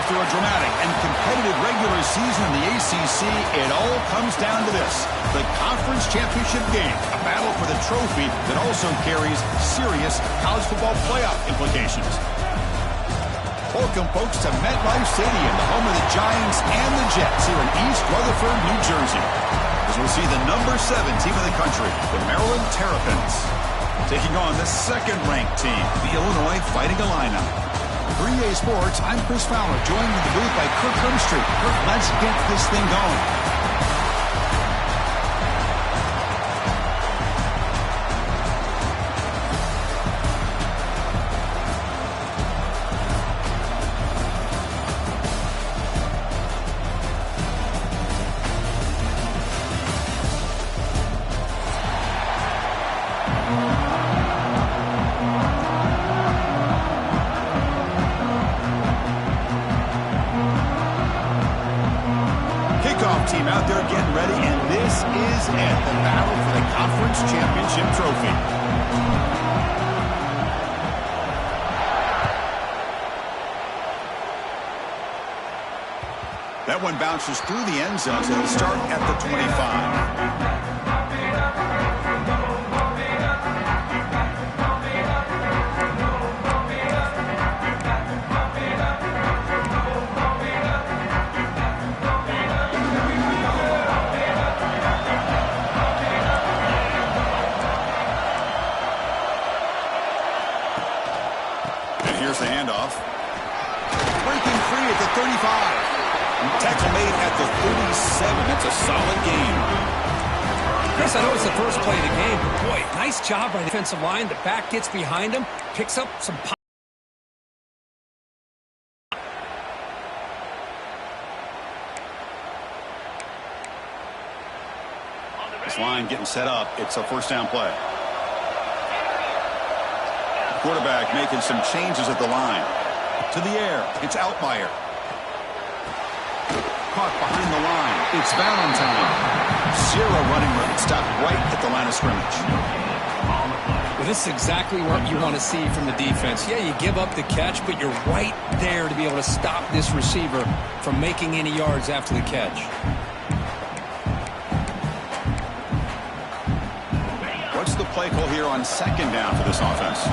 After a dramatic and competitive regular season in the ACC, it all comes down to this: the conference championship game, a battle for the trophy that also carries serious college football playoff implications. Welcome, folks, to MetLife Stadium, the home of the Giants and the Jets here in East Rutherford, New Jersey, as we'll see the number 7 team in the country, the Maryland Terrapins, taking on the second-ranked team, the Illinois Fighting Illini. For EA Sports, I'm Chris Fowler, joined in the booth by Kirk Hermstreet. Kirk, let's get this thing going. Team out there getting ready, and this is it, the battle for the conference championship trophy. That one bounces through the end zone, so it'll start at the 25. Here's the handoff. Breaking free at the 35. Tackle made at the 37. That's a solid gain. Chris, I know it's the first play of the game, but boy, nice job by the defensive line. The back gets behind him, picks up some pop. This line getting set up. It's a first down play. Quarterback making some changes at the line. To the air. It's Altmaier. Caught behind the line. It's Valentine. Zero running room. Stopped right at the line of scrimmage. Well, this is exactly what you want to see from the defense. Yeah, you give up the catch, but you're right there to be able to stop this receiver from making any yards after the catch. What's the play call here on second down for this offense?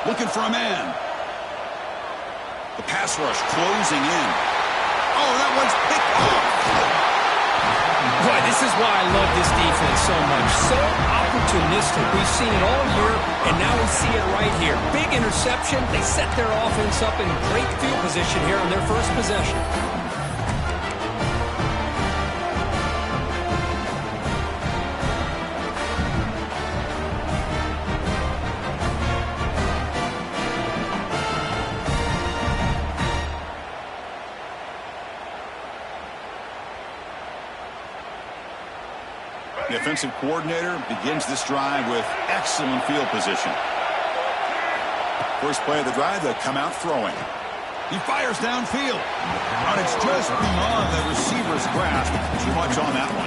Looking for a man. The pass rush closing in. Oh, that one's picked off. Boy, this is why I love this defense so much. So opportunistic. We've seen it all year, and now we see it right here. Big interception. They set their offense up in great field position here on their first possession. The offensive coordinator begins this drive with excellent field position. First play of the drive, they'll come out throwing. He fires downfield. And it's just beyond the receiver's grasp. Too much on that one.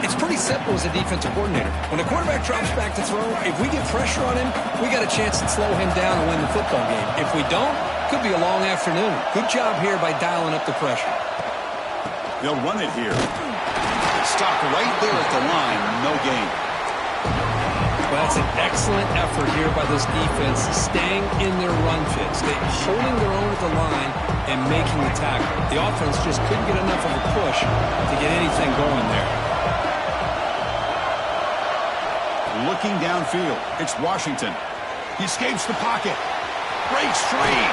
It's pretty simple as a defensive coordinator. When the quarterback drops back to throw, if we get pressure on him, we got a chance to slow him down and win the football game. If we don't, could be a long afternoon. Good job here by dialing up the pressure. They'll run it here. Stopped right there at the line. No gain. Well, that's an excellent effort here by this defense, staying in their run fits. They're holding their own at the line and making the tackle. The offense just couldn't get enough of a push to get anything going there. Looking downfield. It's Washington. He escapes the pocket. Breaks free.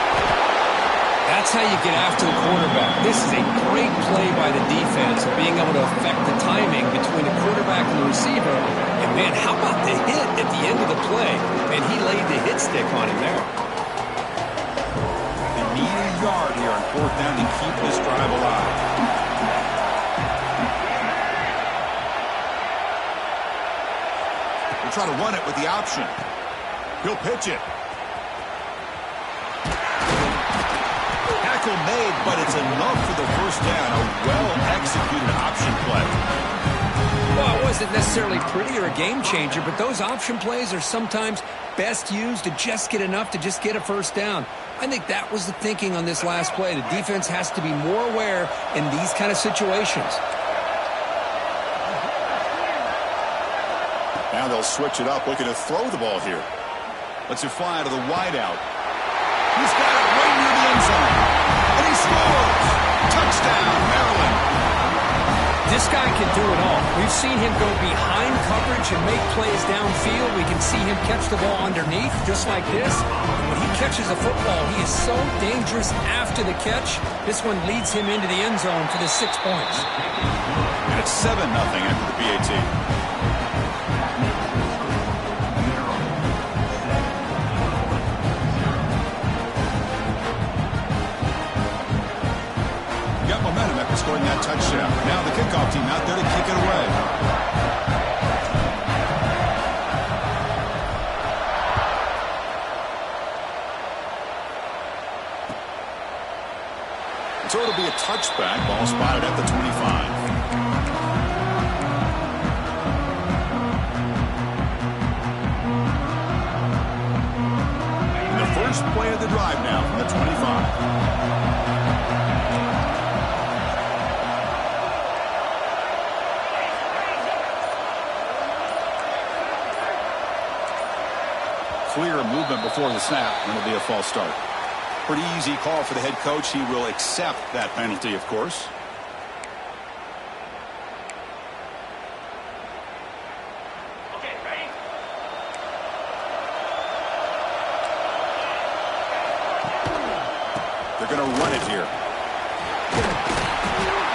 That's how you get after the quarterback. This is a great play by the defense, being able to affect the timing between the quarterback and the receiver. And, man, how about the hit at the end of the play? And he laid the hit stick on him there. They need a yard here on fourth down to keep this drive alive. We'll try to run it with the option. He'll pitch it. Tackle made, but it's enough for the first down. A well-executed option play. isn't necessarily pretty or a game changer, but those option plays are sometimes best used to just get enough to just get a first down. I think that was the thinking on this last play. The defense has to be more aware in these kind of situations. Now they'll switch it up, looking to throw the ball here. Lets it fly to the wideout. He's got it right near the end zone. And he scores! Touchdown, Maryland! This guy can do it all. We've seen him go behind coverage and make plays downfield. We can see him catch the ball underneath, just like this. When he catches a football, he is so dangerous after the catch. This one leads him into the end zone for the 6 points. And it's 7-0 after the PAT. Momentum after scoring that touchdown. Now the kickoff team out there to kick it away. So it'll be a touchback. Ball spotted at the 25. And the first play of the drive now from the 25. Clear movement before the snap, and it'll be a false start. Pretty easy call for the head coach. He will accept that penalty, of course. Okay, ready? They're going to run it here.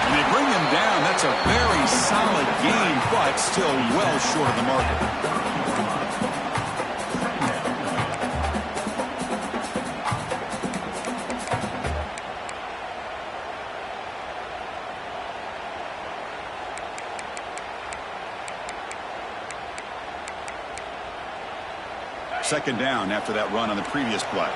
And they bring him down. That's a very solid gain, but still well short of the marker. Second down after that run on the previous play.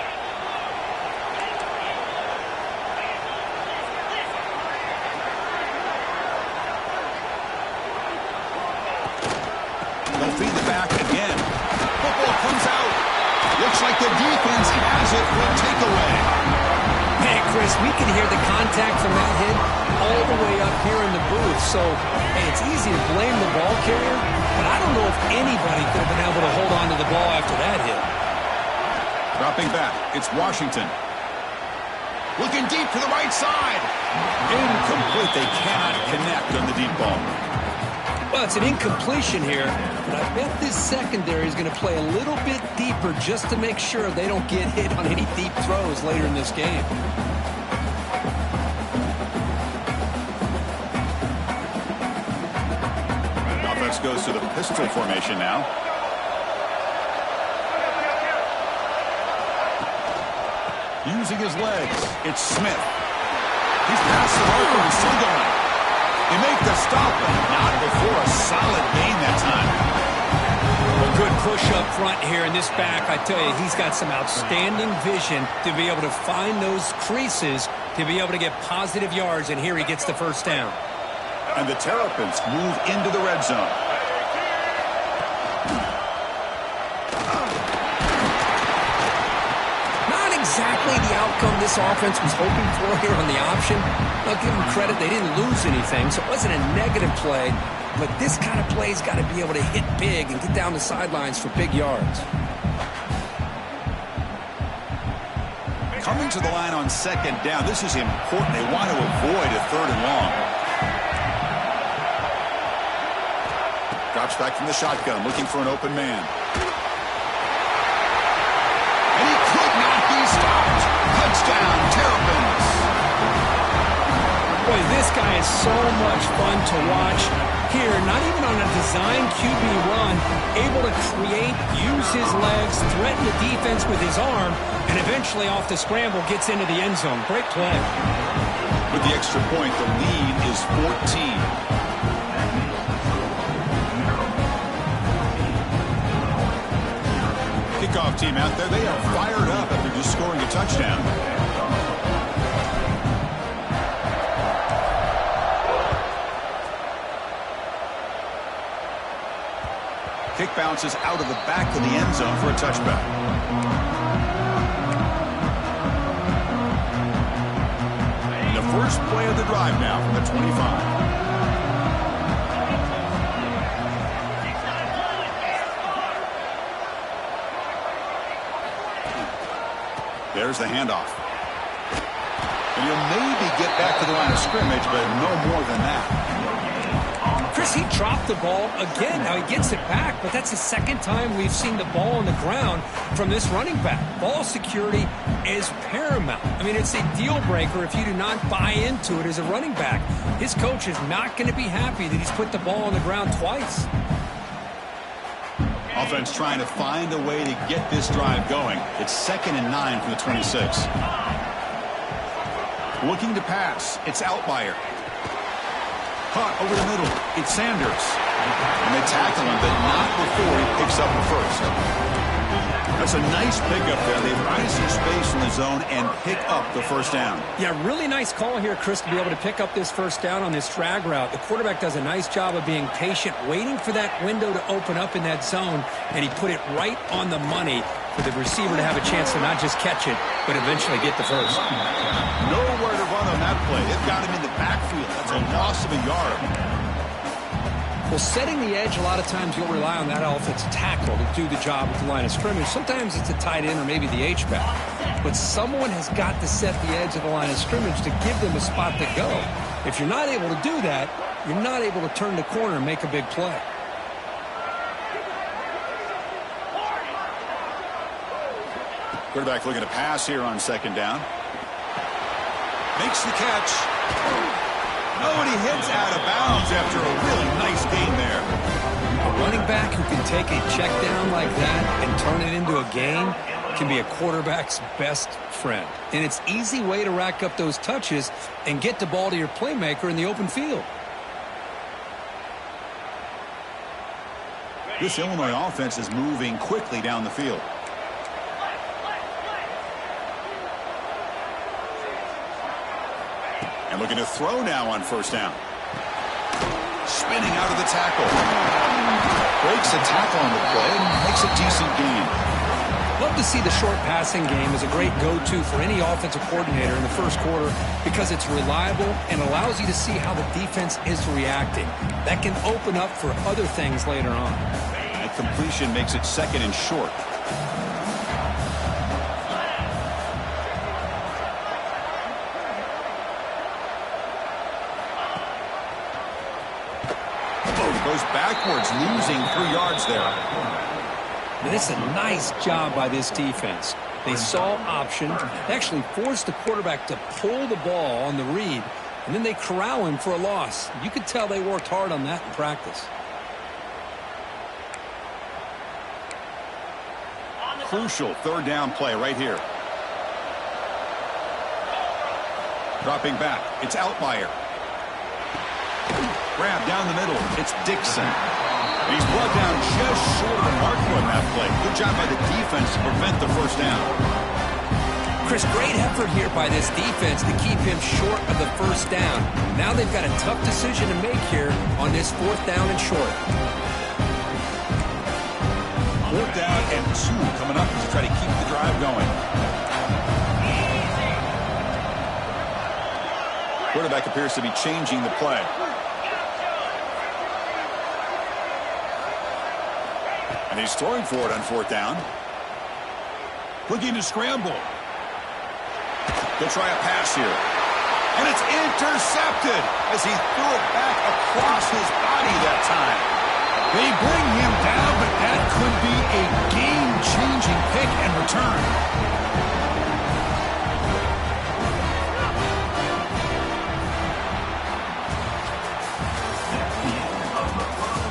They'll feed the back again. Football comes out. Looks like the defense has it for a takeaway. Hey, Chris, we can hear the contact from that hit all the way up here in the booth. So, hey, it's easy to blame the ball carrier, but I don't know if anybody could have been able to hold on to the ball after that hit. Dropping back, it's Washington. Looking deep to the right side. Incomplete. They cannot connect on the deep ball. Well, it's an incompletion here, but I bet this secondary is going to play a little bit deeper just to make sure they don't get hit on any deep throws later in this game. Offense goes to the pistol formation now. Using his legs, it's Smith. He's past the marker and still going. They make the stop, but not before a solid gain that time. A good push up front here in this back. I tell you, he's got some outstanding vision to be able to find those creases, to be able to get positive yards, and here he gets the first down. And the Terrapins move into the red zone. Exactly the outcome this offense was hoping for here on the option. I'll give them credit, they didn't lose anything, so it wasn't a negative play, but this kind of play's got to be able to hit big and get down the sidelines for big yards. Coming to the line on second down, this is important. They want to avoid a third and long. Drops back from the shotgun, looking for an open man. Stopped. Touchdown, Terrapins. Boy, this guy is so much fun to watch. Here, not even on a design QB run, able to create, use his legs, threaten the defense with his arm, and eventually off the scramble gets into the end zone. Great play. With the extra point, the lead is 14. Kickoff team out there, they are fired up after just scoring a touchdown. Kick bounces out of the back of the end zone for a touchback. The first play of the drive now from the 25. There's the handoff. And he'll maybe get back to the line of scrimmage, but no more than that. Chris, he dropped the ball again. Now he gets it back, but that's the second time we've seen the ball on the ground from this running back. Ball security is paramount. I mean, it's a deal breaker if you do not buy into it as a running back. His coach is not going to be happy that he's put the ball on the ground twice. Offense trying to find a way to get this drive going. It's 2nd and 9 from the 26. Looking to pass. It's Outlier. Caught over the middle. It's Sanders. And they tackle him, but not before he picks up the first. That's a nice pickup there. They find some space in the zone and pick up the first down. Yeah, really nice call here, Chris, to be able to pick up this first down on this drag route. The quarterback does a nice job of being patient, waiting for that window to open up in that zone, and he put it right on the money for the receiver to have a chance to not just catch it, but eventually get the first. Nowhere to run on that play. They've got him in the backfield. That's a loss of a yard. Well, setting the edge, a lot of times you'll rely on that offensive tackle to do the job at the line of scrimmage. Sometimes it's a tight end or maybe the H-back. But someone has got to set the edge of the line of scrimmage to give them a spot to go. If you're not able to do that, you're not able to turn the corner and make a big play. Quarterback looking to pass here on 2nd down. Makes the catch. No, and he hits out of bounds after a really nice game there. A running back who can take a check down like that and turn it into a gain can be a quarterback's best friend. And it's an easy way to rack up those touches and get the ball to your playmaker in the open field. This Illinois offense is moving quickly down the field. And looking to throw now on 1st down. Spinning out of the tackle. Breaks a tackle on the play and makes a decent gain. Love to see the short passing game as a great go-to for any offensive coordinator in the first quarter because it's reliable and allows you to see how the defense is reacting. That can open up for other things later on. That completion makes it 2nd and short. Goes backwards, losing 3 yards there. Now, this is a nice job by this defense. They saw option, they actually forced the quarterback to pull the ball on the read, and then they corral him for a loss. You could tell they worked hard on that in practice. Crucial 3rd down play right here. Dropping back, it's Outlier. Grab down the middle. It's Dixon. He's brought down just short of the marker on that play. Good job by the defense to prevent the first down. Chris, great effort here by this defense to keep him short of the first down. Now they've got a tough decision to make here on this 4th down and short. 4th down and 2 coming up to try to keep the drive going. Quarterback appears to be changing the play. And he's throwing for it on 4th down. Looking to scramble. They'll try a pass here. And it's intercepted as he threw it back across his body that time. They bring him down, but that could be a game-changing pick and return.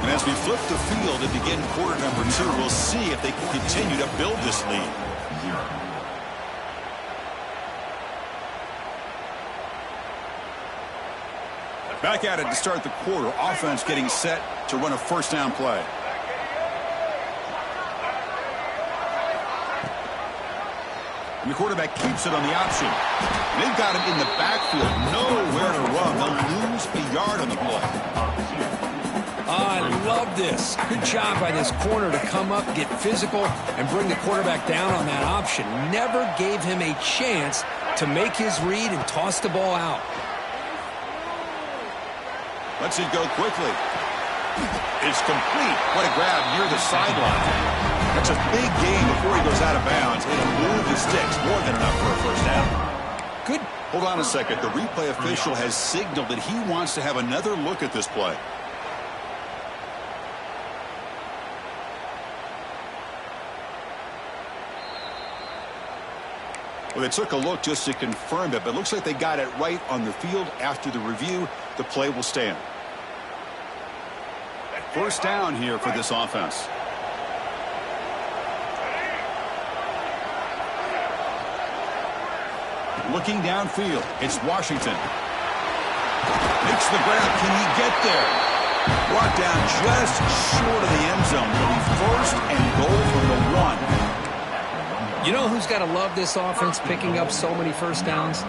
And as we flip the field to begin quarter number 2, we'll see if they can continue to build this lead. Back at it to start the quarter. Offense getting set to run a 1st down play. And the quarterback keeps it on the option. They've got him in the backfield. Nowhere to run. They'll lose a yard on the play. I love this. Good job by this corner to come up, get physical, and bring the quarterback down on that option. Never gave him a chance to make his read and toss the ball out. Lets it go quickly. It's complete. What a grab near the sideline. That's a big gain before he goes out of bounds. It'll move the sticks. More than enough for a first down. Good. Hold on a second. The replay official has signaled that he wants to have another look at this play. Well, they took a look just to confirm it, but it looks like they got it right on the field. After the review, the play will stand. First down here for this offense. Looking downfield, it's Washington. Makes the grab. Can he get there? Brought down just short of the end zone. It'll be first and goal from the 1. You know who's got to love this offense picking up so many first downs?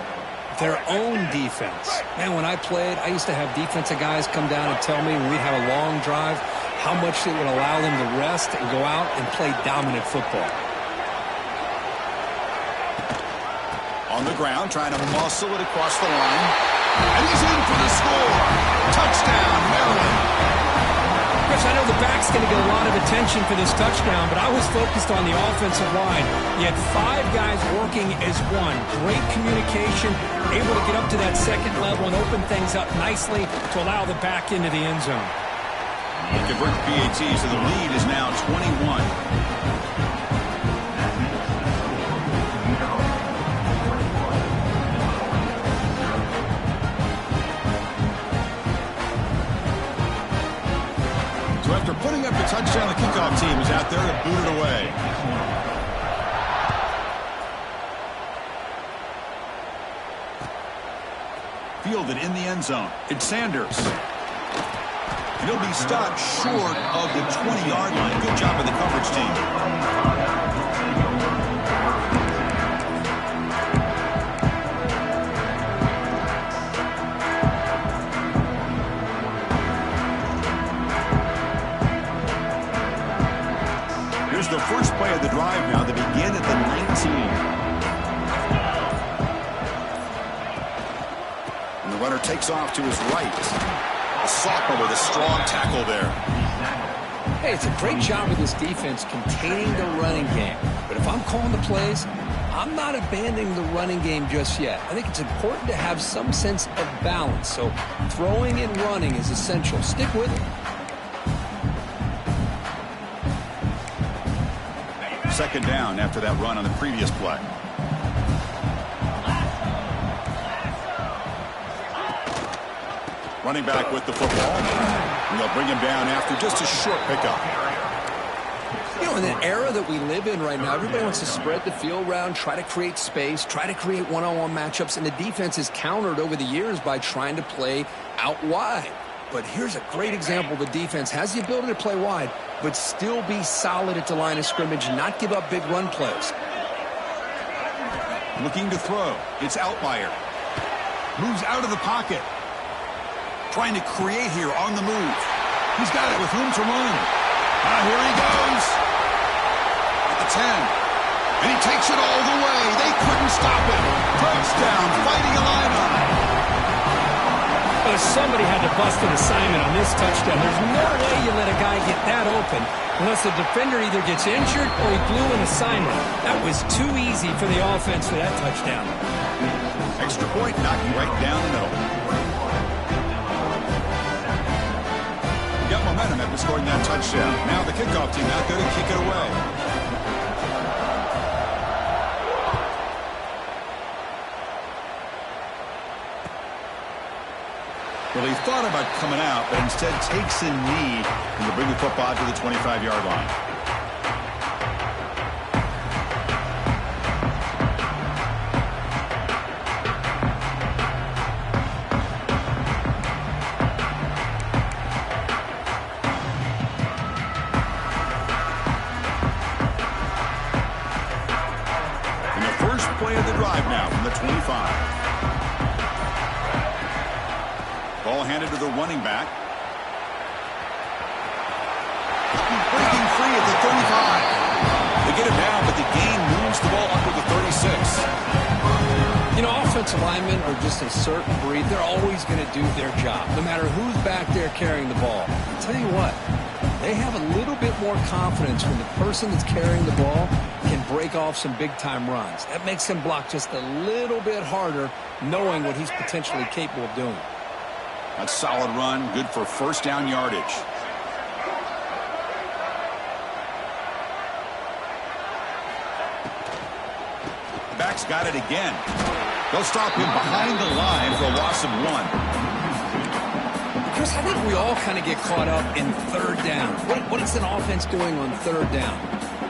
Their own defense. Man, when I played, I used to have defensive guys come down and tell me when we'd have a long drive how much it would allow them to rest and go out and play dominant football. On the ground, trying to muscle it across the line. And he's in for the score. Touchdown, Maryland. Chris, I know the back's going to get a lot of attention for this touchdown, but I was focused on the offensive line. You had 5 guys working as one. Great communication, able to get up to that second level and open things up nicely to allow the back into the end zone. They convert the PAT, so the lead is now 21. So after putting up the touchdown, the kickoff team is out there to boot it away. Fielded in the end zone. It's Sanders. And he'll be stopped short of the 20-yard line. Good job by the coverage team. Here's the first play of the drive now. They begin at the 19. And the runner takes off to his right. A sophomore with a strong tackle there. Hey, it's a great job with this defense containing the running game. But if I'm calling the plays, I'm not abandoning the running game just yet. I think it's important to have some sense of balance. So throwing and running is essential. Stick with it. Second down after that run on the previous play. Running back with the football. And they'll bring him down after just a short pickup. You know, in the era that we live in right now, everybody wants to spread the field around, try to create space, try to create one-on-one matchups, and the defense is countered over the years by trying to play out wide. But here's a great example. The defense has the ability to play wide, but still be solid at the line of scrimmage and not give up big run plays. Looking to throw. It's Outlier. Moves out of the pocket. Trying to create here on the move. He's got it with room to run. Here he goes. At the 10. And he takes it all the way. They couldn't stop him. Touchdown, Fighting Illini. Well, somebody had to bust an assignment on this touchdown. There's no way you let a guy get that open unless the defender either gets injured or he blew an assignment. That was too easy for the offense for that touchdown. Extra point knocked right down the middle. Got momentum after scoring that touchdown. Now the kickoff team out there to kick it away. Well, he thought about coming out, but instead takes a knee and will bring the football to the 25-yard line. Play of the drive now from the 25. Ball handed to the running back. get him down, but the gain moves the ball under the 36. You know, offensive linemen are just a certain breed. They're always going to do their job, no matter who's back there carrying the ball. I'll tell you what, they have a little bit more confidence when the person that's carrying the ball can break off some big-time runs. That makes him block just a little bit harder, knowing what he's potentially capable of doing. A solid run, good for first down yardage. Back's got it again. They'll stop him behind the line for a loss of 1. Chris, I think we all kind of get caught up in third down. What is an offense doing on third down?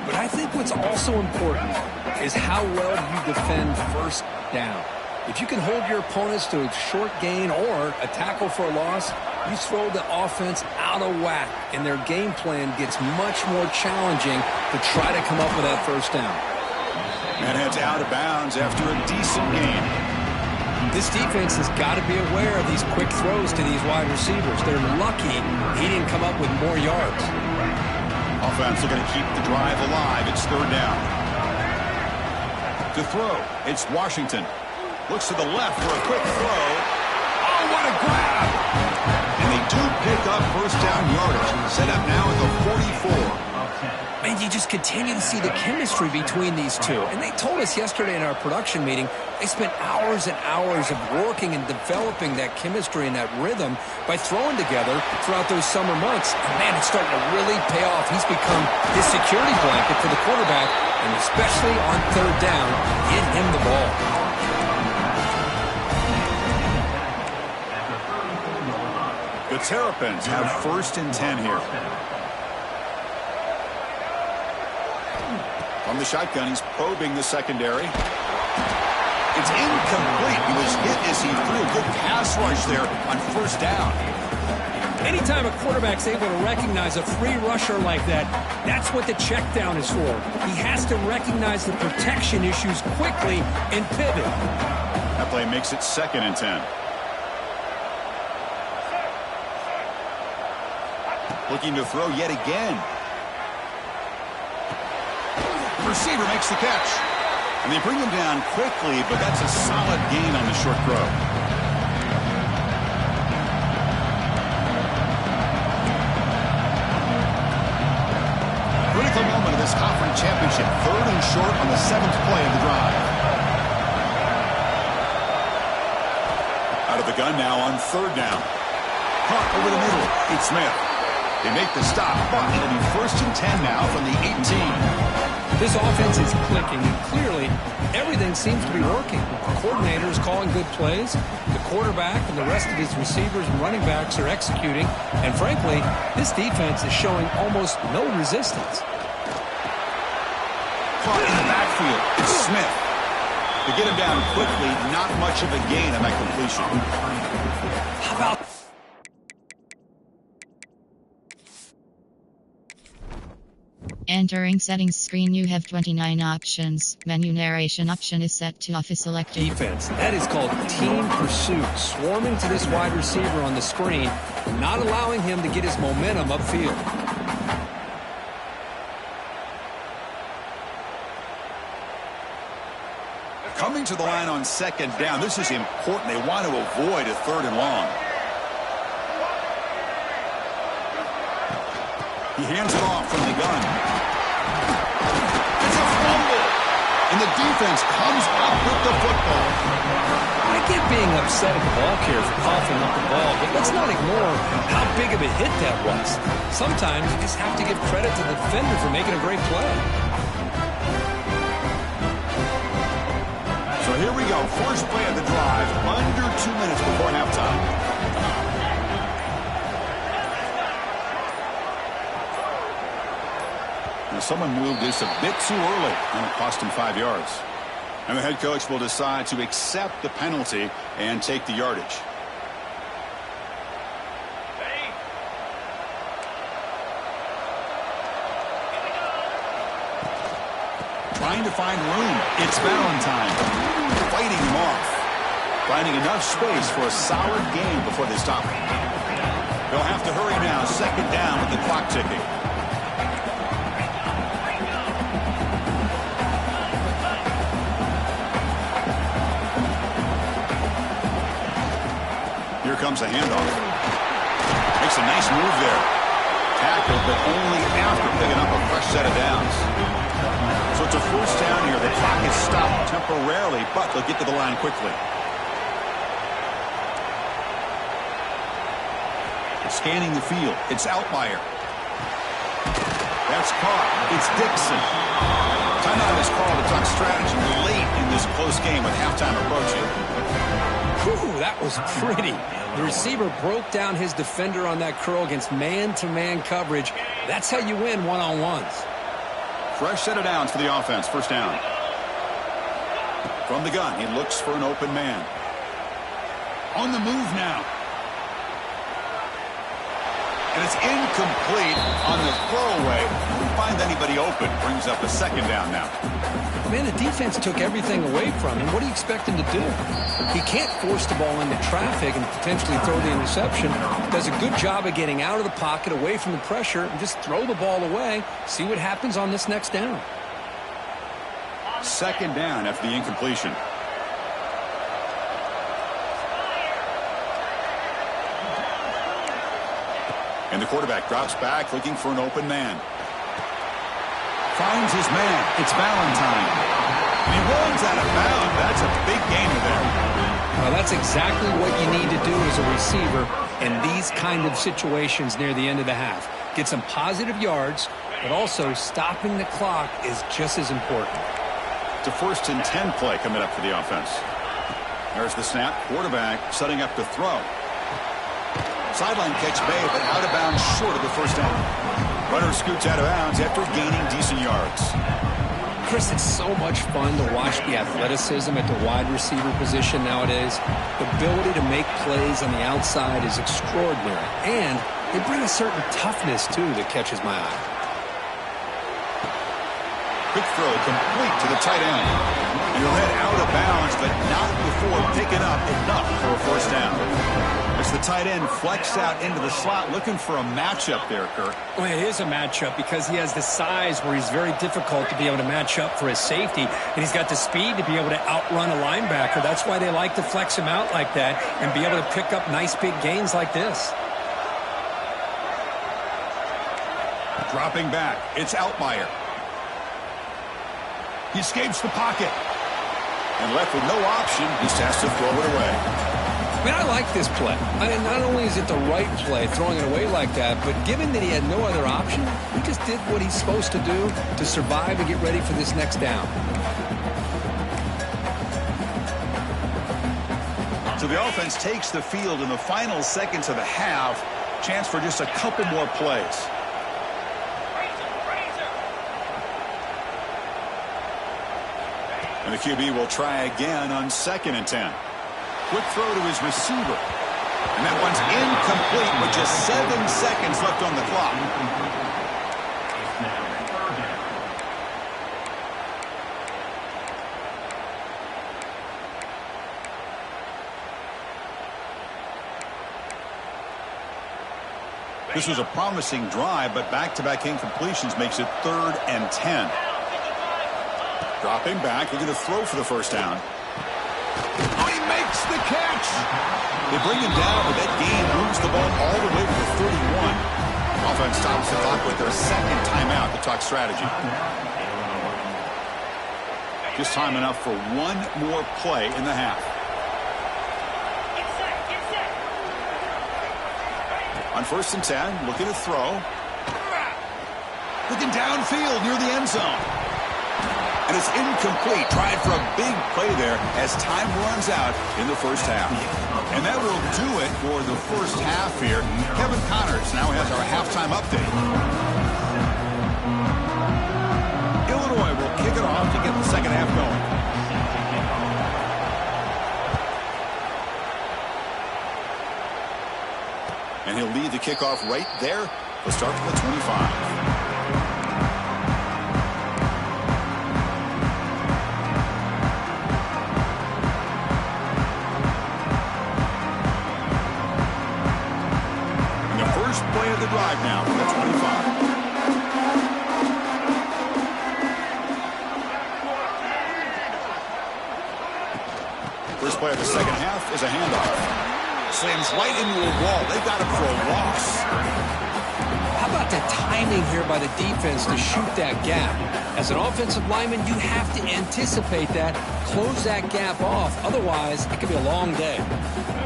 But I think what's also important is how well you defend first down. If you can hold your opponents to a short gain or a tackle for a loss, you throw the offense out of whack, and their game plan gets much more challenging to try to come up with that first down. And heads out of bounds after a decent gain. This defense has got to be aware of these quick throws to these wide receivers. They're lucky he didn't come up with more yards. Offense looking to keep the drive alive. It's third down. To throw, it's Washington. Looks to the left for a quick throw. Oh, what a grab! And they do pick up first down yardage. Set up now at the 44. Man, you just continue to see the chemistry between these two. And they told us yesterday in our production meeting, they spent hours and hours of working and developing that chemistry and that rhythm by throwing together throughout those summer months. And man, it's starting to really pay off. He's become his security blanket for the quarterback, and especially on third down, get him the ball. The Terrapins have first and 10 here. From the shotgun, he's probing the secondary. It's incomplete. He was hit as he threw. Good pass rush there on first down. Anytime a quarterback's able to recognize a free rusher like that, that's what the check down is for. He has to recognize the protection issues quickly and pivot. That play makes it second and 10. Looking to throw yet again. Receiver makes the catch. And they bring him down quickly, but that's a solid gain on the short throw. Critical moment of this conference championship. Third and short on the 7th play of the drive. Out of the gun now on third down. Caught over the middle. It's Smith. They make the stop, but it'll be first and 10 now from the 18. This offense is clicking, and clearly everything seems to be working. The coordinator is calling good plays. The quarterback and the rest of his receivers and running backs are executing. And frankly, this defense is showing almost no resistance. Caught in the backfield. It's Smith. To get him down quickly, not much of a gain on that completion. How about entering settings screen, you have 29 options. Menu narration option is set to office selected. defense? That is called team pursuit. Swarming to this wide receiver on the screen, not allowing him to get his momentum upfield. Coming to the line on second down. This is important. They want to avoid a third and long. He hands it off from the gun. It's a fumble. And the defense comes up with the football. I get being upset at the ball carrier for coughing up the ball, but let's not ignore how big of a hit that was. Sometimes you just have to give credit to the defender for making a great play. So here we go. First play of the drive. Under 2 minutes before halftime. Now someone moved this a bit too early, and it cost him 5 yards. And the head coach will decide to accept the penalty and take the yardage. Trying to find room. It's Valentine. Fighting him off. Finding enough space for a solid game before they stop him. They'll have to hurry now. Second down with the clock ticking. comes a handoff. Makes a nice move there. Tackled, but only after picking up a fresh set of downs. So it's a first down here. The clock is stopped temporarily, but they'll get to the line quickly. Scanning the field. It's Altmaier. That's caught. It's Dixon. Timeout is called to talk strategy late in this close game with halftime approaching. Whew, that was pretty. The receiver broke down his defender on that curl against man-to-man coverage. That's how you win one-on-ones. Fresh set of downs for the offense. First down. From the gun, he looks for an open man. On the move now. And it's incomplete on the throwaway. Didn't find anybody open. Brings up a second down now. Man, the defense took everything away from him. What do you expect him to do? He can't force the ball into traffic and potentially throw the interception. Does a good job of getting out of the pocket, away from the pressure, and just throw the ball away. See what happens on this next down. Second down after the incompletion. And the quarterback drops back looking for an open man. Finds his man. It's Valentine. And he runs out of bounds. That's a big gainer there. Well, that's exactly what you need to do as a receiver in these kind of situations near the end of the half. Get some positive yards, but also stopping the clock is just as important. It's a 1st and 10 play coming up for the offense. There's the snap. Quarterback setting up to throw. Sideline catch made, but out of bounds short of the first down. Runner scoots out of bounds after gaining decent yards. Chris, it's so much fun to watch the athleticism at the wide receiver position nowadays. The ability to make plays on the outside is extraordinary, and they bring a certain toughness, too, that catches my eye. Quick throw complete to the tight end. And he'll head out of bounds, but not before picking up enough for a first down. As the tight end flexed out into the slot, looking for a matchup there, Kirk. Well, it is a matchup because he has the size where he's very difficult to be able to match up for his safety, and he's got the speed to be able to outrun a linebacker. That's why they like to flex him out like that and be able to pick up nice big gains like this. Dropping back, it's Altmaier. He escapes the pocket. And left with no option, just has to throw it away. I mean, I like this play. I mean, not only is it the right play, throwing it away like that, but given that he had no other option, he just did what he's supposed to do to survive and get ready for this next down. So the offense takes the field in the final seconds of the half. Chance for just a couple more plays. And the QB will try again on 2nd and 10. Quick throw to his receiver. And that one's incomplete with just 7 seconds left on the clock. This was a promising drive, but back-to-back incompletions makes it 3rd and 10. Dropping back, looking to throw for the first down. Oh, he makes the catch! They bring him down, but that gain moves the ball all the way to the 31. Offense stops the clock with their 2nd timeout to talk strategy. Just time enough for one more play in the half. On 1st and 10, looking to throw. Looking downfield near the end zone. And it's incomplete. Tried for a big play there as time runs out in the first half. And that will do it for the first half here. Kevin Connors now has our halftime update. Illinois will kick it off to get the second half going. And he'll lead the kickoff right there. Let's start from the 25. Play of the drive now from the 25. First play of the second half is a handoff. Slams right into a wall. They got him for a loss. How about the timing here by the defense to shoot that gap? As an offensive lineman, you have to anticipate that, close that gap off. Otherwise, it could be a long day.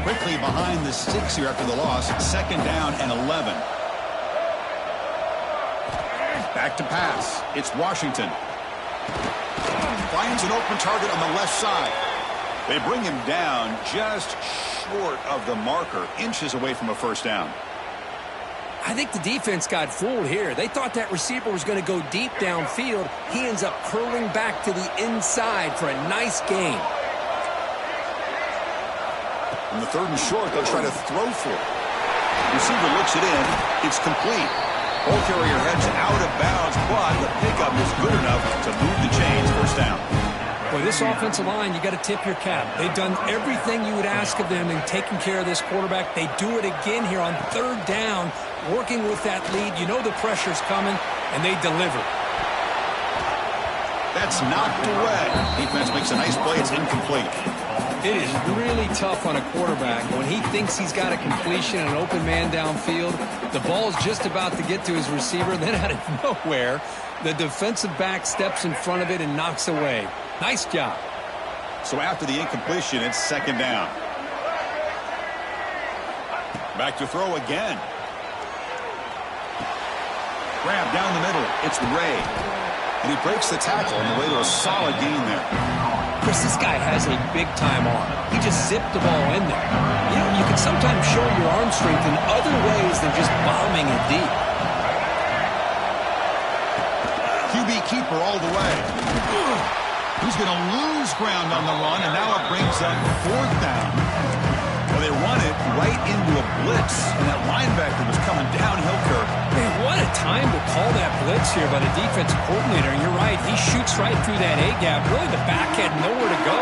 Quickly behind the sticks here after the loss. 2nd down and 11. Back to pass. It's Washington. Finds an open target on the left side. They bring him down just short of the marker, inches away from a first down. I think the defense got fooled here. They thought that receiver was going to go deep downfield. He ends up curling back to the inside for a nice gain. On the 3rd and short, they'll try to throw for it. Receiver looks it in. It's complete. Ball carrier heads out of bounds, but the pickup is good enough to move the chains. First down. Boy, this offensive line, you got to tip your cap. They've done everything you would ask of them in taking care of this quarterback. They do it again here on 3rd down, working with that lead. You know the pressure's coming, and they deliver. That's knocked away. Defense makes a nice play. It's incomplete. It is really tough on a quarterback when he thinks he's got a completion and an open man downfield. The ball's just about to get to his receiver. Then out of nowhere, the defensive back steps in front of it and knocks away. Nice job. So after the incompletion, it's 2nd down. Back to throw again. Grab down the middle. It's Ray. And he breaks the tackle on the way to a solid gain there. Chris, this guy has a big-time arm. He just zipped the ball in there. You know, you can sometimes show your arm strength in other ways than just bombing it deep. QB keeper all the way. He's going to lose ground on the run, and now it brings up 4th down. Well, they run it right into a blitz, and that linebacker was coming downhill curve. Man, what a time to call that blitz here by the defensive coordinator. And you're right, he shoots right through that A-gap. Really, the back had nowhere to go.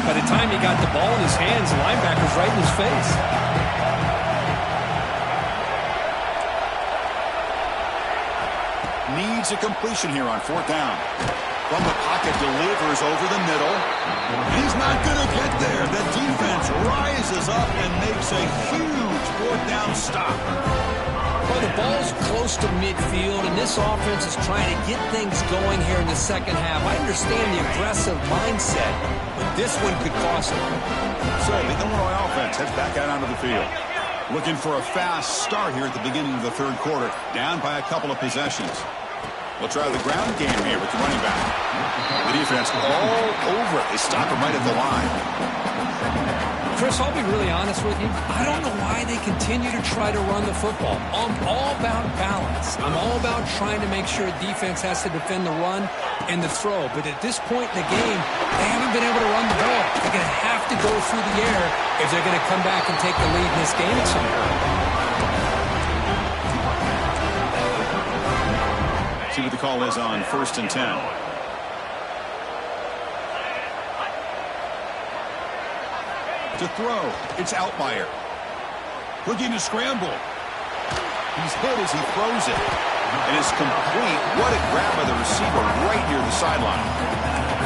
By the time he got the ball in his hands, the linebacker's right in his face. Needs a completion here on 4th down. From the pocket, delivers over the middle. He's not going to get there. The defense rises up and makes a huge 4th down stop. Well, the ball's close to midfield, and this offense is trying to get things going here in the 2nd half. I understand the aggressive mindset, but this one could cost them. So the Illinois offense heads back out onto the field. Looking for a fast start here at the beginning of the 3rd quarter. Down by a couple of possessions. We'll try the ground game here with the running back. The defense all over it. They stop him right at the line. Chris, I'll be really honest with you. I don't know why they continue to try to run the football. I'm all about balance. I'm all about trying to make sure defense has to defend the run and the throw. But at this point in the game, they haven't been able to run the ball. They're going to have to go through the air if they're going to come back and take the lead in this game at some point. See what the call is on 1st and 10. To throw, it's Outlier. Looking to scramble. He's hit as he throws it. And it's complete. What a grab by the receiver right near the sideline.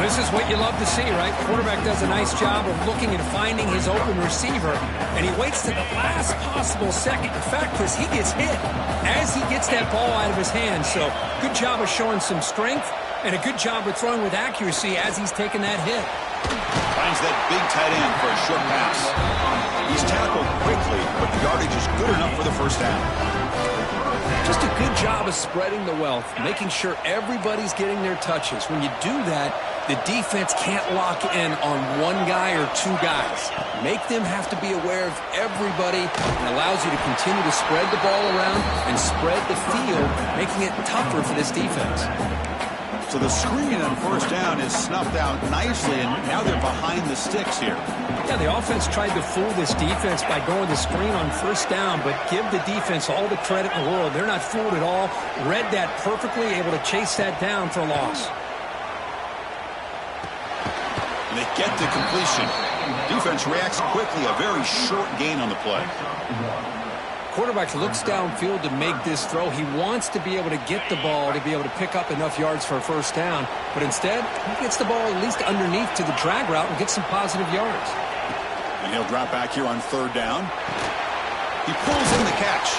This is what you love to see, right? Quarterback does a nice job of looking and finding his open receiver, and he waits to the last possible second. In fact, Chris, he gets hit as he gets that ball out of his hands. So good job of showing some strength and a good job of throwing with accuracy as he's taking that hit. Finds that big tight end for a short pass. He's tackled quickly, but the yardage is good enough for the first down. Just a good job of spreading the wealth, making sure everybody's getting their touches. When you do that, the defense can't lock in on one guy or two guys. Make them have to be aware of everybody, and allows you to continue to spread the ball around and spread the field, making it tougher for this defense. So the screen on first down is snuffed out nicely, and now they're behind the sticks here. Yeah, the offense tried to fool this defense by going the screen on first down, but give the defense all the credit in the world. They're not fooled at all. Read that perfectly, able to chase that down for a loss. And they get the completion. Defense reacts quickly, a very short gain on the play. Quarterback looks downfield to make this throw. He wants to be able to get the ball to be able to pick up enough yards for a first down, but instead, he gets the ball at least underneath to the drag route and gets some positive yards. And And he'll drop back here on third down. He pulls in the catch.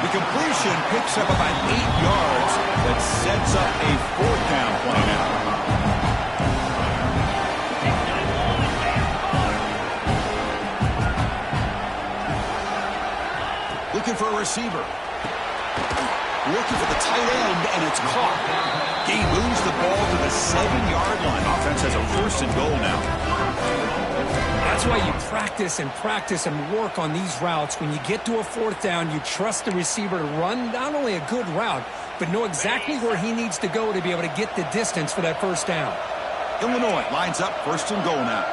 The completion picks up about 8 yards. That sets up a fourth down play now. Looking for a receiver. Looking for the tight end, and it's caught. He moves the ball to the 7-yard line. Offense has a first and goal now. That's why you practice and work on these routes. When you get to a fourth down, you trust the receiver to run not only a good route, but know exactly where he needs to go to be able to get the distance for that first down. Illinois lines up first and goal now.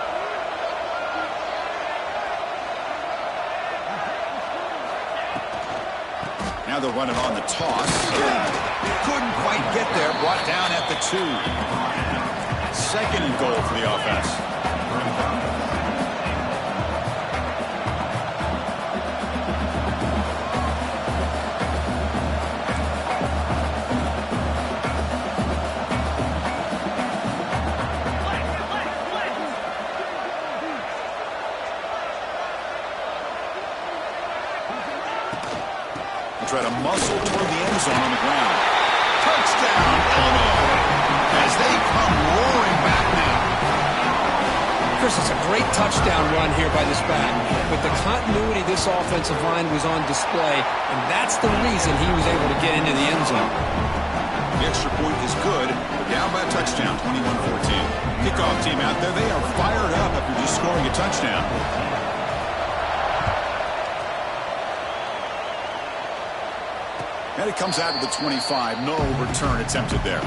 Now they're running on the toss. Couldn't quite get there. Brought down at the 2. Second and goal for the offense. Try to muscle toward the end zone on the ground. Touchdown, Illinois, as they come roaring back now. Chris, it's a great touchdown run here by this back. But the continuity of this offensive line was on display, and that's the reason he was able to get into the end zone. The extra point is good. Down by a touchdown, 21-14. Kickoff team out there. They are fired up after just scoring a touchdown. And it comes out to the 25. No return attempted there.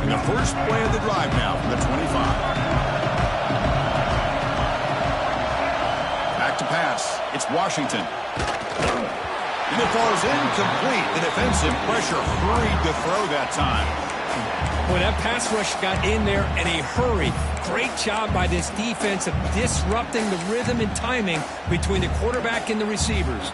And the first play of the drive now from the 25. To pass. It's Washington. And it falls incomplete. The defensive pressure hurried to throw that time. Well, that pass rush got in there in a hurry. Great job by this defense of disrupting the rhythm and timing between the quarterback and the receivers.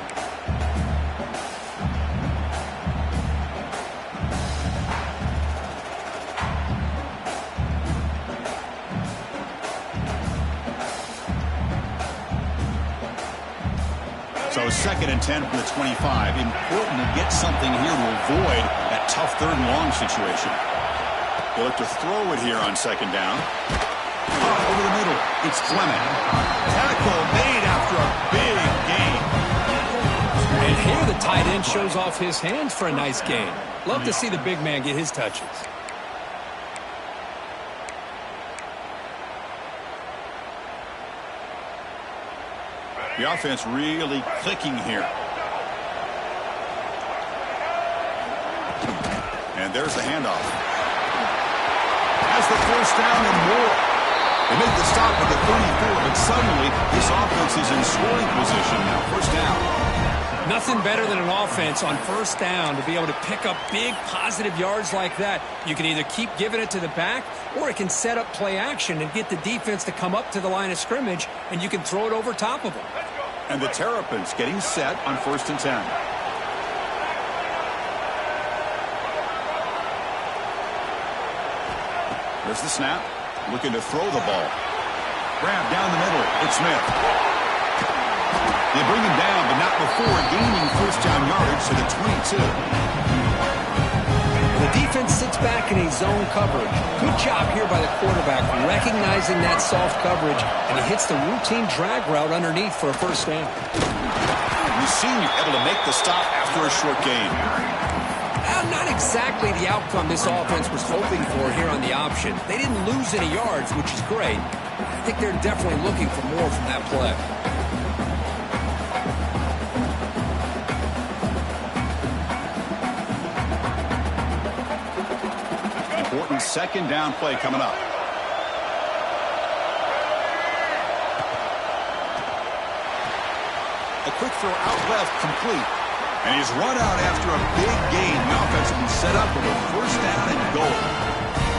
So second and 10 from the 25. Important to get something here to avoid that tough third and long situation. They'll look to throw it here on second down. Over the middle, it's Clement. Tackle made after a big gain. And here the tight end shows off his hands for a nice gain. Love to see the big man get his touches. The offense really clicking here. And there's the handoff. Has the first down and more. They make the stop at the 34, but suddenly this offense is in scoring position now. First down. Nothing better than an offense on first down to be able to pick up big positive yards like that. You can either keep giving it to the back, or it can set up play action and get the defense to come up to the line of scrimmage, and you can throw it over top of them. And the Terrapins getting set on first and 10. There's the snap. Looking to throw the ball. Grab down the middle. It's Smith. They bring him down, but not before gaining first down yardage to the 22. The defense sits back in a zone coverage. Good job here by the quarterback, recognizing that soft coverage, and he hits the routine drag route underneath for a first down. The senior able to make the stop after a short gain. Not exactly the outcome this offense was hoping for here on the option. They didn't lose any yards, which is great. I think they're definitely looking for more from that play. Important second down play coming up. A quick throw out left, complete. And he's run out after a big gain. The offense will be set up with a first down and goal.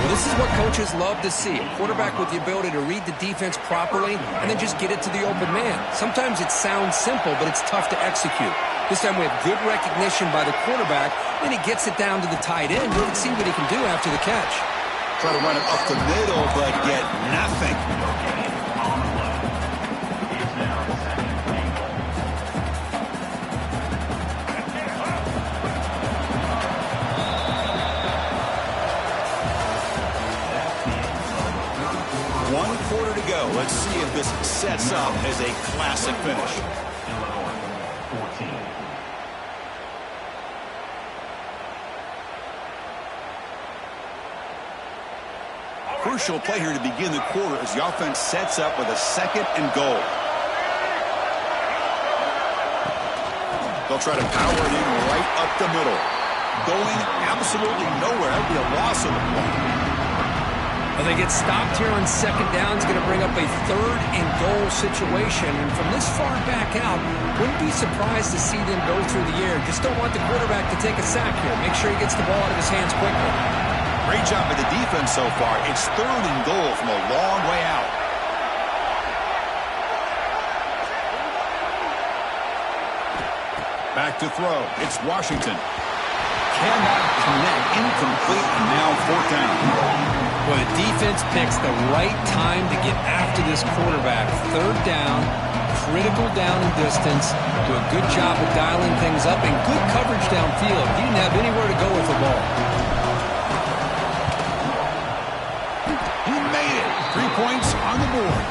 Well, this is what coaches love to see. A quarterback with the ability to read the defense properly and then just get it to the open man. Sometimes it sounds simple, but it's tough to execute. This time we have good recognition by the quarterback, and he gets it down to the tight end. You can see what he can do after the catch. Try to run it up the middle, but get nothing. One quarter to go. Let's see if this sets up as a classic finish. Crucial play here to begin the quarter as the offense sets up with a 2nd and goal. They'll try to power it in right up the middle. Going absolutely nowhere. That would be a loss of the ball. Well, they get stopped here on 2nd down. It's going to bring up a 3rd and goal situation. And from this far back out, wouldn't be surprised to see them go through the air. Just don't want the quarterback to take a sack here. Make sure he gets the ball out of his hands quickly. Great job by the defense so far. It's 3rd and goal from a long way out. Back to throw. It's Washington. Cannot connect. Incomplete, and now 4th down. Well, the defense picks the right time to get after this quarterback. 3rd down, critical down and distance. Do a good job of dialing things up and good coverage downfield. He didn't have anywhere to go with the ball. He made it. 3 points on the board.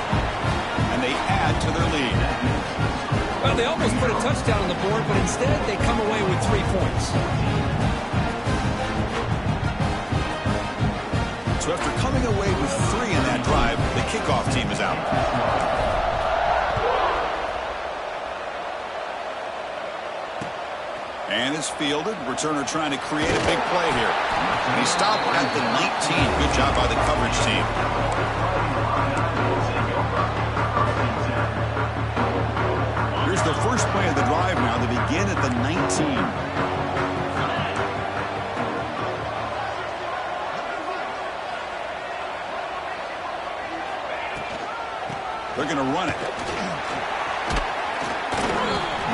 And they add to their lead. Well, they almost put a touchdown on the board, but instead they come away with 3 points. So after coming away with 3 in that drive, the kickoff team is out. And it's fielded. Returner trying to create a big play here. And he stopped at the 19. Good job by the coverage team. Here's the first play of the drive now. They begin at the 19. They're going to run it.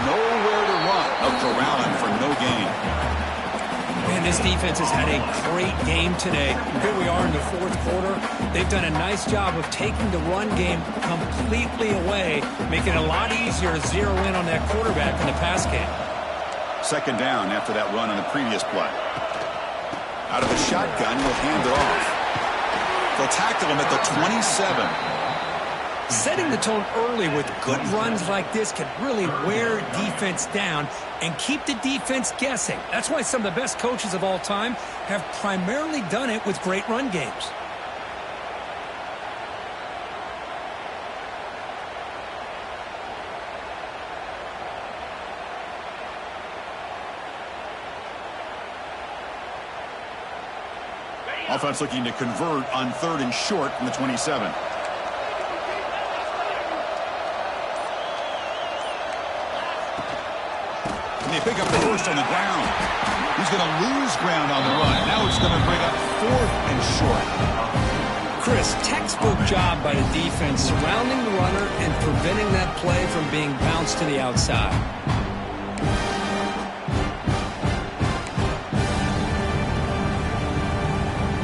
Nowhere to run. They'll corral him for no gain. Man, this defense has had a great game today. Here we are in the 4th quarter. They've done a nice job of taking the run game completely away, making it a lot easier to zero in on that quarterback in the pass game. 2nd down after that run on the previous play. Out of the shotgun, he'll hand it off. They'll tackle him at the 27. Setting the tone early with good runs like this can really wear defense down and keep the defense guessing. That's why some of the best coaches of all time have primarily done it with great run games. Offense looking to convert on 3rd and short from the 27. And they pick up the first on the ground. He's going to lose ground on the run. Now it's going to bring up 4th and short. Chris, textbook job by the defense surrounding the runner and preventing that play from being bounced to the outside.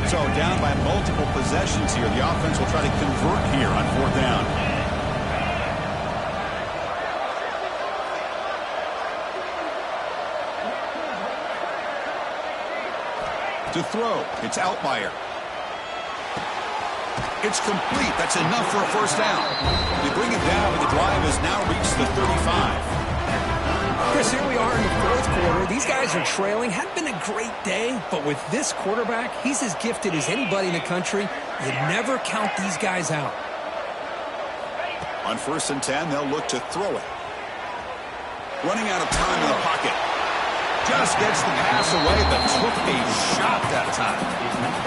So down by multiple possessions here. The offense will try to convert here on 4th down. To throw. It's Outlier. It's complete. That's enough for a 1st down. They bring it down, but the drive has now reached the 35. Chris, here we are in the 4th quarter. These guys are trailing. Hadn't been a great day, but with this quarterback, he's as gifted as anybody in the country. You never count these guys out. On 1st and 10, they'll look to throw it. Running out of time in the pocket. Just gets the pass away, but took a shot that time.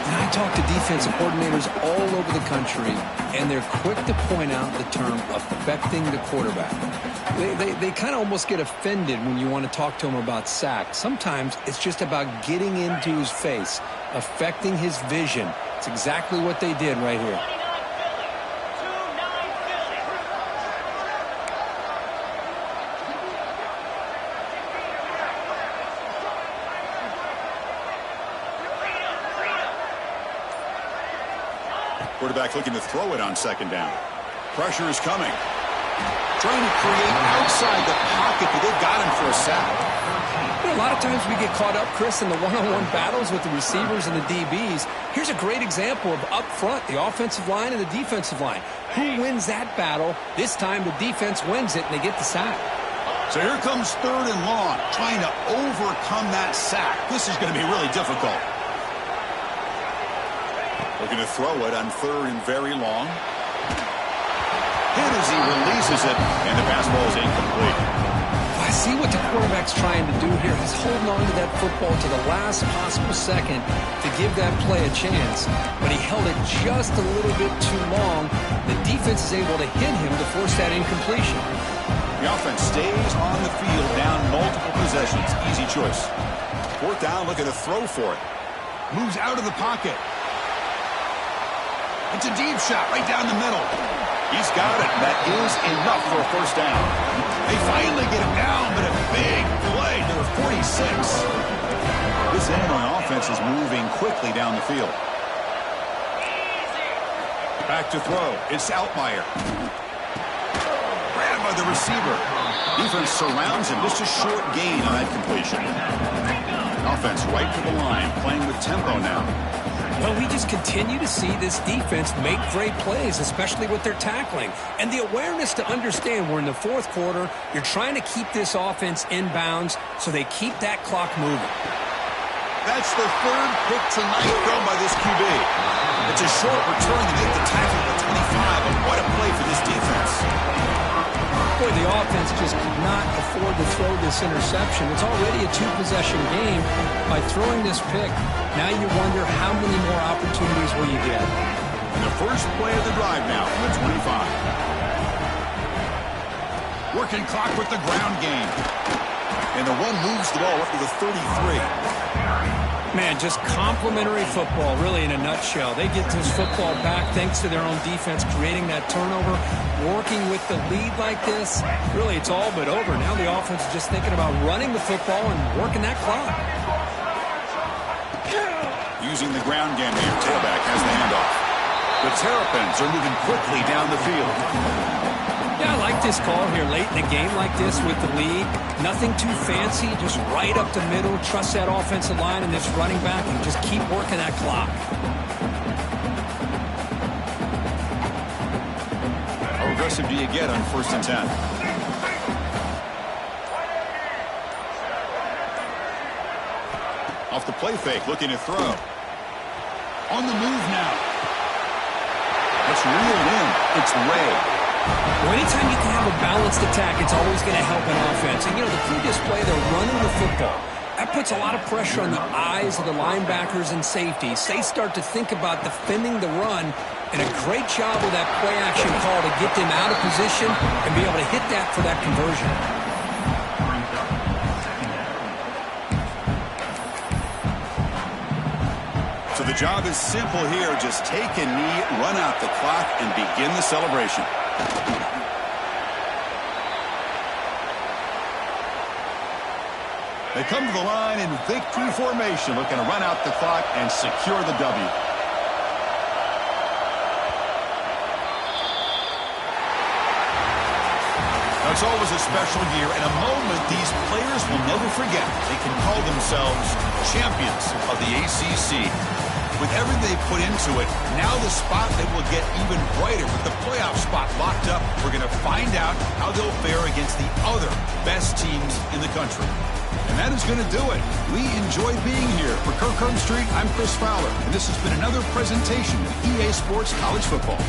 And I talk to defensive coordinators all over the country, and they're quick to point out the term affecting the quarterback. They kind of almost get offended when you want to talk to them about sacks. Sometimes it's just about getting into his face, affecting his vision, It's exactly what they did right here. Quarterback looking to throw it on second down. Pressure is coming. Trying to create outside the pocket, but they've got him for a sack. You know, a lot of times we get caught up, Chris, in the one-on-one battles with the receivers and the DBs. Here's a great example of up front, the offensive line and the defensive line. Who wins that battle? This time the defense wins it, and they get the sack. So here comes 3rd and long, trying to overcome that sack. This is going to be really difficult. Looking to throw it on 3rd and very long. Hit as he releases it, and the pass ball is incomplete. I see what the quarterback's trying to do here. He's holding on to that football to the last possible second to give that play a chance, but he held it just a little bit too long. The defense is able to hit him to force that incompletion. The offense stays on the field, down multiple possessions. Easy choice. 4th down, looking to throw for it. Moves out of the pocket. It's a deep shot right down the middle. He's got it. That is enough for a 1st down. They finally get him down, but a big play to the 46. This Illinois offense is moving quickly down the field. Back to throw. It's Altmaier. Grabbed by the receiver. Defense surrounds him. Just a short gain on that completion. Offense right to the line, playing with tempo now. Well, we just continue to see this defense make great plays, especially with their tackling. And the awareness to understand we're in the 4th quarter, you're trying to keep this offense inbounds so they keep that clock moving. That's the 3rd pick tonight thrown by this QB. It's a short return to make the tackle at the 25, and what a play for this defense. Boy, the offense just could not afford to throw this interception. It's already a 2-possession game. By throwing this pick, now you wonder how many more opportunities will you get. And the first play of the drive now from the 25. Working clock with the ground game. And the one moves the ball up to the 33. Man, just complimentary football, really, in a nutshell. They get this football back thanks to their own defense, creating that turnover, working with the lead like this. Really, it's all but over. Now the offense is just thinking about running the football and working that clock. Using the ground game here, tailback has the handoff. The Terrapins are moving quickly down the field. Yeah, I like this call here late in a game like this with the lead. Nothing too fancy, just right up the middle. Trust that offensive line and this running back and just keep working that clock. How aggressive do you get on 1st and 10? Off the play fake, looking to throw. On the move now. It's reeled in. It's Ray. Well, anytime you can have a balanced attack, it's always going to help an offense. And, you know, the previous play, they're running the football. That puts a lot of pressure on the eyes of the linebackers and safeties. They start to think about defending the run, and a great job with that play-action call to get them out of position and be able to hit that for that conversion. So the job is simple here. Just take a knee, run out the clock, and begin the celebration. They come to the line in victory formation, looking to run out the clock and secure the W. Now, it's always a special year and a moment these players will never forget. They can call themselves champions of the ACC. With everything they put into it, now the spotlight will get even brighter. With the playoff spot locked up, we're going to find out how they'll fare against the other best teams in the country. And that is going to do it. We enjoy being here. For Kirk Street, I'm Chris Fowler, and this has been another presentation of EA Sports College Football.